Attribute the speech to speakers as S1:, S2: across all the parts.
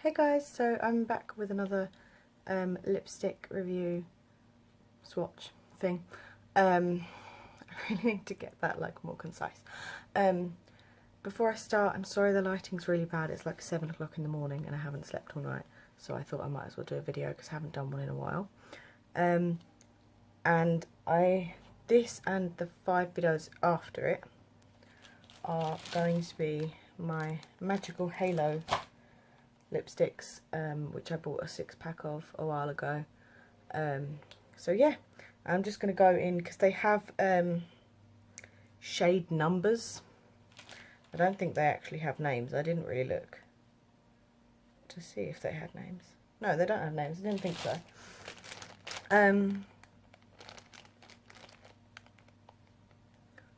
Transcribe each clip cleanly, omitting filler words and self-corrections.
S1: Hey guys, so I'm back with another lipstick review swatch thing. I really need to get that more concise. Before I start, I'm sorry the lighting's really bad. It's like 7 o'clock in the morning and I haven't slept all night, so I thought I might as well do a video because I haven't done one in a while. And this and the 5 videos after it are going to be my Magical Halo lipsticks, which I bought a 6-pack of a while ago. So yeah, I'm just going to go in because they have shade numbers. I don't think they actually have names. I didn't really look to see if they had names. No, they don't have names. I didn't think so.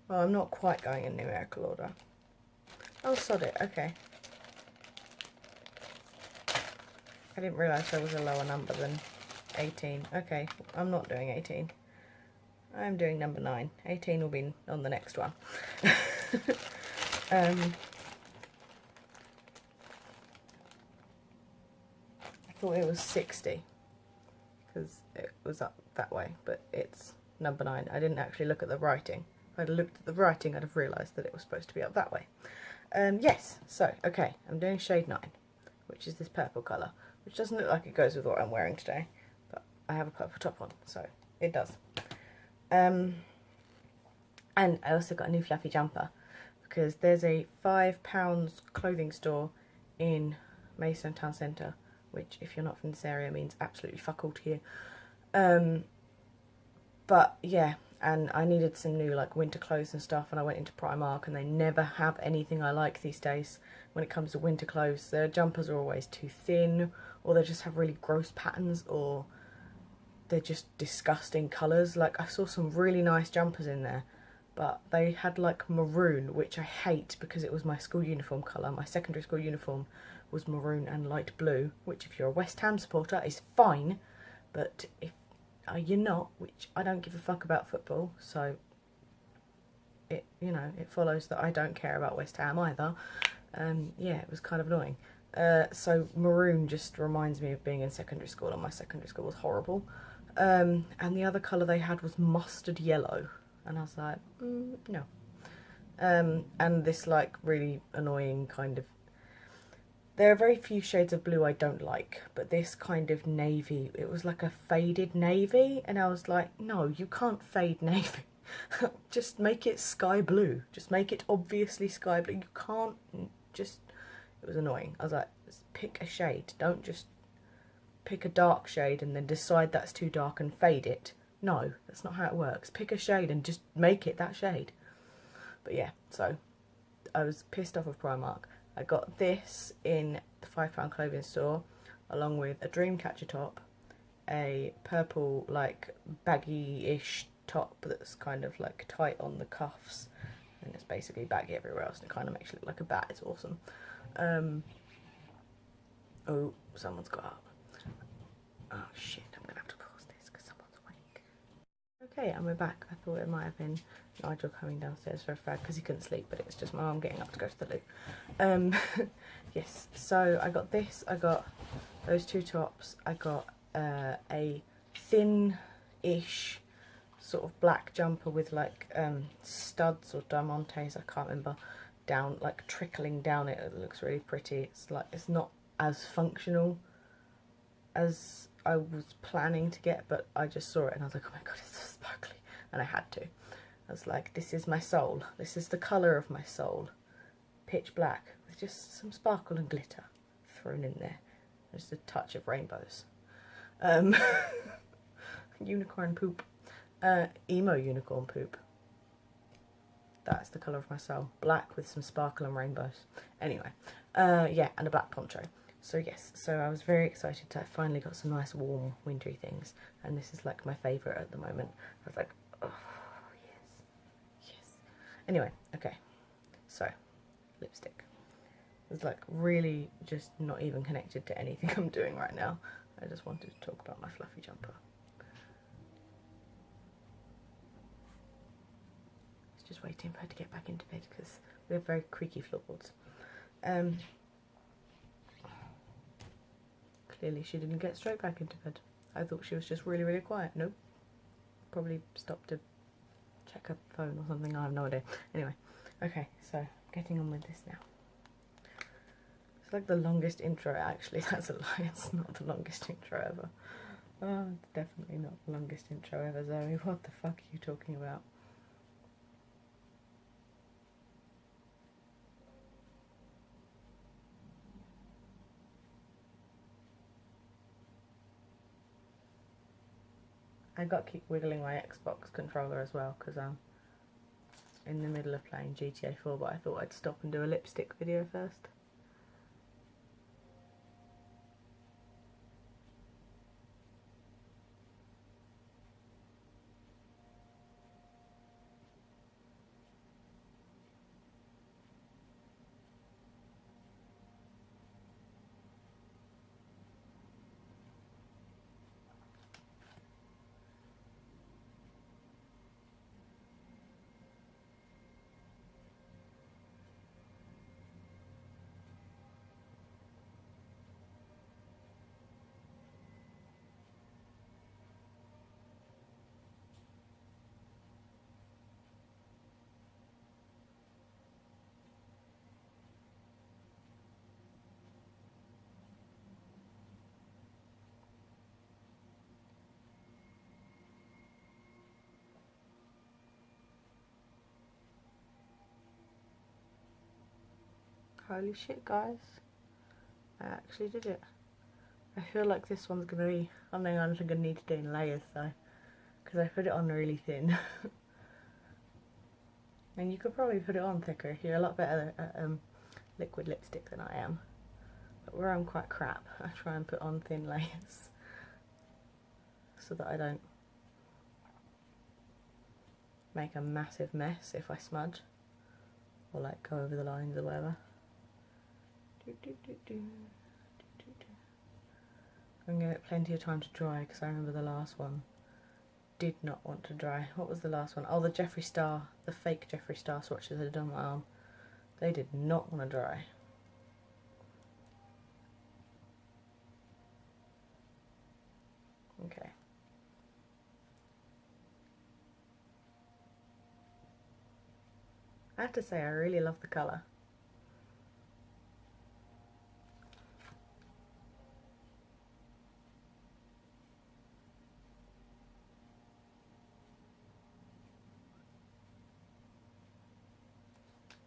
S1: Well, I'm not quite going in numerical order. Oh, sod it. Okay. I didn't realise there was a lower number than 18. Okay, I'm not doing 18. I'm doing number 9. 18 will be on the next one. I thought it was 60 because it was up that way, but it's number 9. I didn't actually look at the writing. If I'd looked at the writing, I'd have realised that it was supposed to be up that way. Yes, so, okay, I'm doing shade 9, which is this purple colour, which doesn't look like it goes with what I'm wearing today, but I have a purple top on, so it does. And I also got a new fluffy jumper, because there's a £5 clothing store in Maidstone Town Centre, which, if you're not from this area, means absolutely fuck all to you. But yeah, and I needed some new winter clothes and stuff, and I went into Primark, and they never have anything I like these days when it comes to winter clothes. Their jumpers are always too thin, or they just have really gross patterns, or they're just disgusting colours. I saw some really nice jumpers in there, but they had maroon, which I hate because it was my school uniform colour. My secondary school uniform was maroon and light blue, which if you're a West Ham supporter is fine, but if you're not, which I don't give a fuck about football, so it follows that I don't care about West Ham either. Yeah, it was kind of annoying. So maroon just reminds me of being in secondary school, and my secondary school was horrible. And the other colour they had was mustard yellow, and I was like, no. And this really annoying kind of, there are very few shades of blue I don't like, but this kind of navy, it was like a faded navy, and I was like, no, you can't fade navy. Just make it sky blue. Just make it obviously sky blue. You can't just, it was annoying. I was like, pick a shade. Don't just pick a dark shade and then decide that's too dark and fade it. No, that's not how it works. Pick a shade and just make it that shade. But yeah, so I was pissed off of Primark. I got this in the £5 clothing store, along with a Dreamcatcher top, a purple baggy-ish top that's kind of tight on the cuffs, and it's basically baggy everywhere else, and it kind of makes you look like a bat. It's awesome. Oh, someone's got up. Oh shit, I'm gonna have to pause this because someone's awake. Okay, and we're back. I thought it might have been Nigel coming downstairs for a fag because he couldn't sleep, but it was just my mum getting up to go to the loo. Yes, so I got this, I got those 2 tops, I got a thin-ish sort of black jumper with studs or diamantes, I can't remember, down, trickling down it. It looks really pretty. It's not as functional as I was planning to get, but I just saw it and I was like, oh my god, it's so sparkly, and I had to. I was like, this is my soul. This is the colour of my soul. Pitch black with just some sparkle and glitter thrown in there. Just a touch of rainbows. Unicorn poop. Emo unicorn poop. That's the colour of my soul. Black with some sparkle and rainbows. Anyway, yeah, and a black poncho. So yes, so I was very excited to finally got some nice warm wintry things, and this is my favourite at the moment. I was like, oh yes, yes. Anyway, okay, so lipstick. It's really just not even connected to anything I'm doing right now. I just wanted to talk about my fluffy jumper. Just waiting for her to get back into bed because we have very creaky floorboards. Clearly she didn't get straight back into bed. I thought she was just really, really quiet. Nope. Probably stopped to check her phone or something. I have no idea. Anyway, okay, so getting on with this now. It's like the longest intro, actually. That's a lie. It's not the longest intro ever. Oh, it's definitely not the longest intro ever, Zoe. What the fuck are you talking about? I got to keep wiggling my Xbox controller as well because I'm in the middle of playing GTA 4, but I thought I'd stop and do a lipstick video first. Holy shit, guys. I actually did it. I feel like this one's going to be something I'm going to need to do in layers though, because I put it on really thin. And you could probably put it on thicker if you're a lot better at liquid lipstick than I am. But where I'm quite crap, I try and put on thin layers so that I don't make a massive mess if I smudge or like go over the lines or whatever. I'm going to give it plenty of time to dry because I remember the last one did not want to dry. What was the last one? Oh, the Jeffree Star, the fake Jeffree Star swatches I did on my arm. They did not want to dry. Okay. I have to say I really love the colour.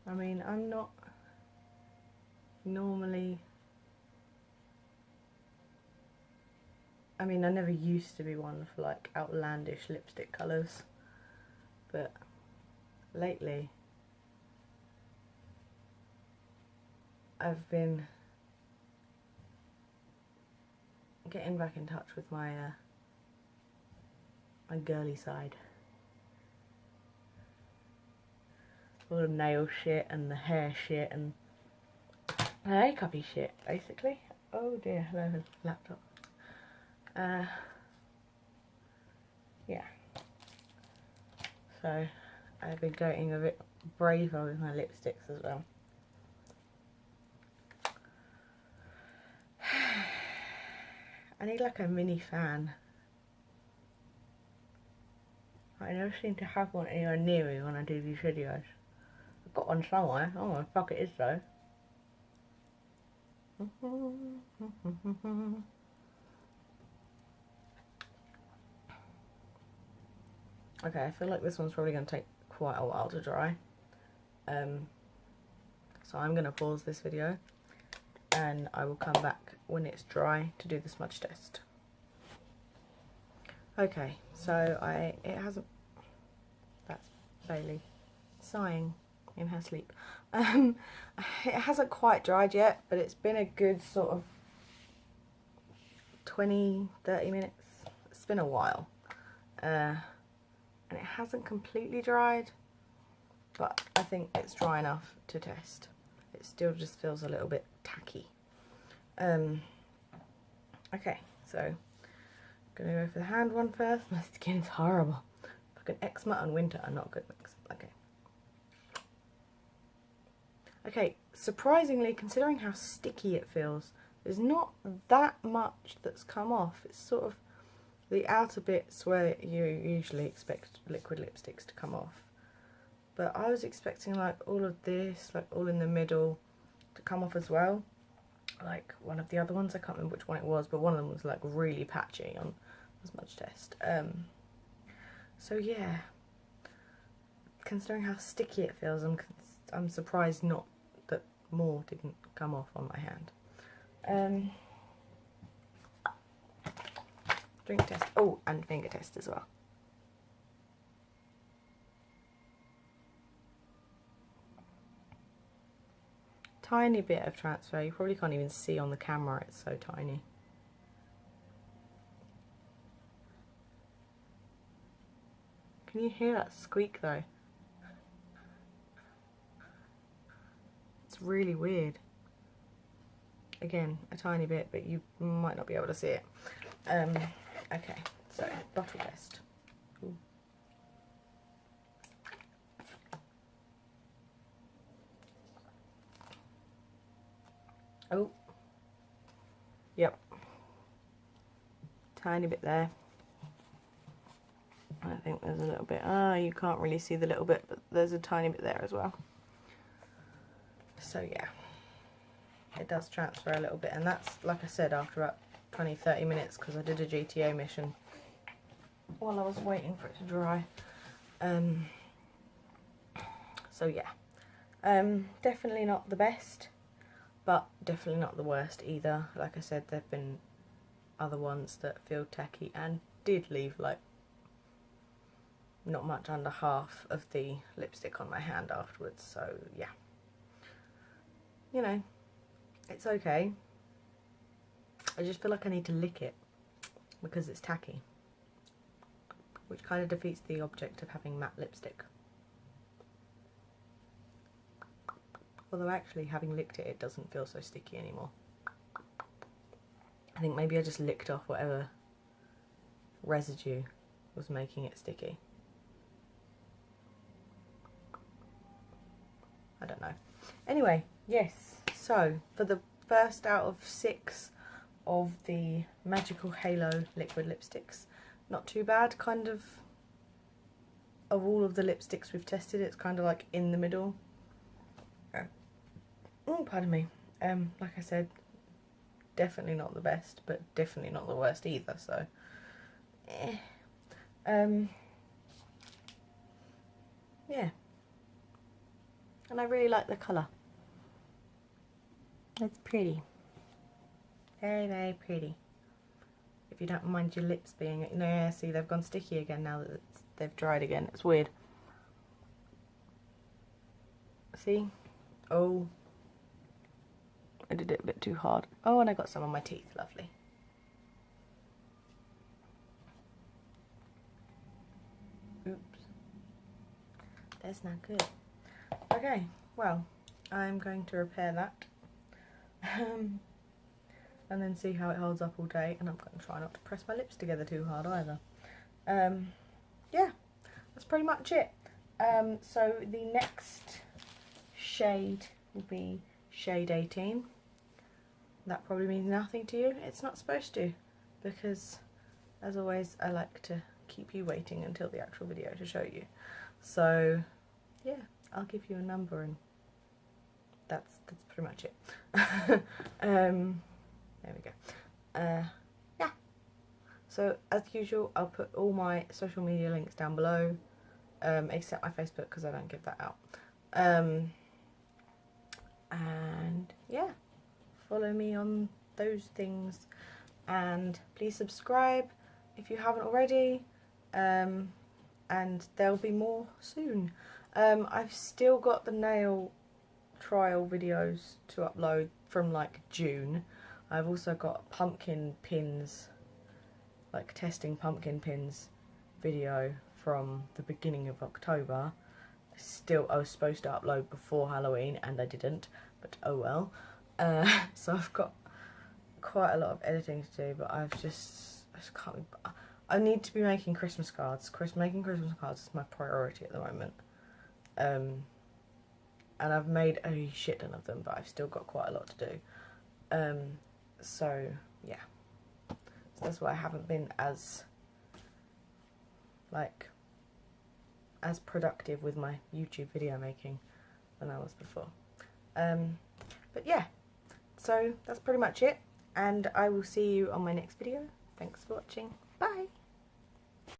S1: I mean, I'm not normally... I mean, I never used to be one for like outlandish lipstick colours, but lately I've been getting back in touch with my my girly side. All the nail shit and the hair shit and the makeup-y shit, basically. Oh dear, hello laptop. Yeah. So I've been getting a bit braver with my lipsticks as well. I need like a mini fan. I never seem to have one anywhere near me when I do these videos. I've got one somewhere. I don't know what the fuck it is though. Okay, I feel like this one's probably going to take quite a while to dry. So I'm going to pause this video and I will come back when it's dry to do the smudge test. Okay, so it hasn't... That's Bailey sighing in her sleep. It hasn't quite dried yet, but it's been a good sort of 20-30 minutes. It's been a while. And it hasn't completely dried, but I think it's dry enough to test. It still just feels a little bit tacky. Okay, so I'm gonna go for the hand one first. My skin's horrible. Fucking eczema and winter are not good mix. Okay. Okay, surprisingly, considering how sticky it feels, There's not that much that's come off. It's sort of the outer bits where you usually expect liquid lipsticks to come off. But I was expecting like all of this, like all in the middle, to come off as well. Like one of the other ones, I can't remember which one it was, but one of them was like really patchy on the smudge test. So yeah, considering how sticky it feels, I'm surprised not that more didn't come off on my hand. Drink test, oh, and finger test as well. Tiny bit of transfer, you probably can't even see on the camera, it's so tiny. Can you hear that squeak though? It's really weird. Again, a tiny bit, but you might not be able to see it. Okay, so bottle test. Ooh. Oh, yep, tiny bit there. I think there's a little bit, you can't really see the little bit, but there's a tiny bit there as well. So yeah, it does transfer a little bit, and that's, like I said, after about 20-30 minutes, because I did a GTA mission while I was waiting for it to dry. So yeah, definitely not the best, but definitely not the worst either. Like I said, there have been other ones that feel tacky and did leave like not much under half of the lipstick on my hand afterwards, so yeah, you know, it's okay. I just feel like I need to lick it because it's tacky, which kind of defeats the object of having matte lipstick. Although actually, having licked it, it doesn't feel so sticky anymore. I think maybe I just licked off whatever residue was making it sticky. I don't know. Anyway, yes, so for the first out of 6 of the Magical Halo liquid lipsticks, not too bad. Kind of all of the lipsticks we've tested, it's kind of like in the middle. Oh, pardon me. Like I said, definitely not the best, but definitely not the worst either, so yeah. And I really like the colour. It's pretty. Very, very pretty. If you don't mind your lips being, no, yeah, see, they've gone sticky again now that they've dried again. It's weird. See? Oh, I did it a bit too hard. Oh, and I got some on my teeth. Lovely. Oops. That's not good. Okay, well, I'm going to repair that. And then see how it holds up all day, and I'm going to try not to press my lips together too hard either. Yeah, that's pretty much it. So the next shade will be shade 18. That probably means nothing to you. It's not supposed to, because as always I like to keep you waiting until the actual video to show you. So yeah, I'll give you a number, and that's pretty much it. There we go. Yeah. So as usual, I'll put all my social media links down below, except my Facebook because I don't give that out. And yeah, follow me on those things, and please subscribe if you haven't already. And there'll be more soon. I've still got the nail trial videos to upload from like June. I've also got pumpkin pins, like testing pumpkin pins video from the beginning of October. Still, I was supposed to upload before Halloween and I didn't, but oh well. So I've got quite a lot of editing to do, but I just can't be, I need to be making Christmas cards. Making Christmas cards is my priority at the moment. And I've made a shit ton of them, but I've still got quite a lot to do. So yeah, so that's why I haven't been as as productive with my YouTube video making than I was before. But yeah, so that's pretty much it, and I will see you on my next video. Thanks for watching. Bye.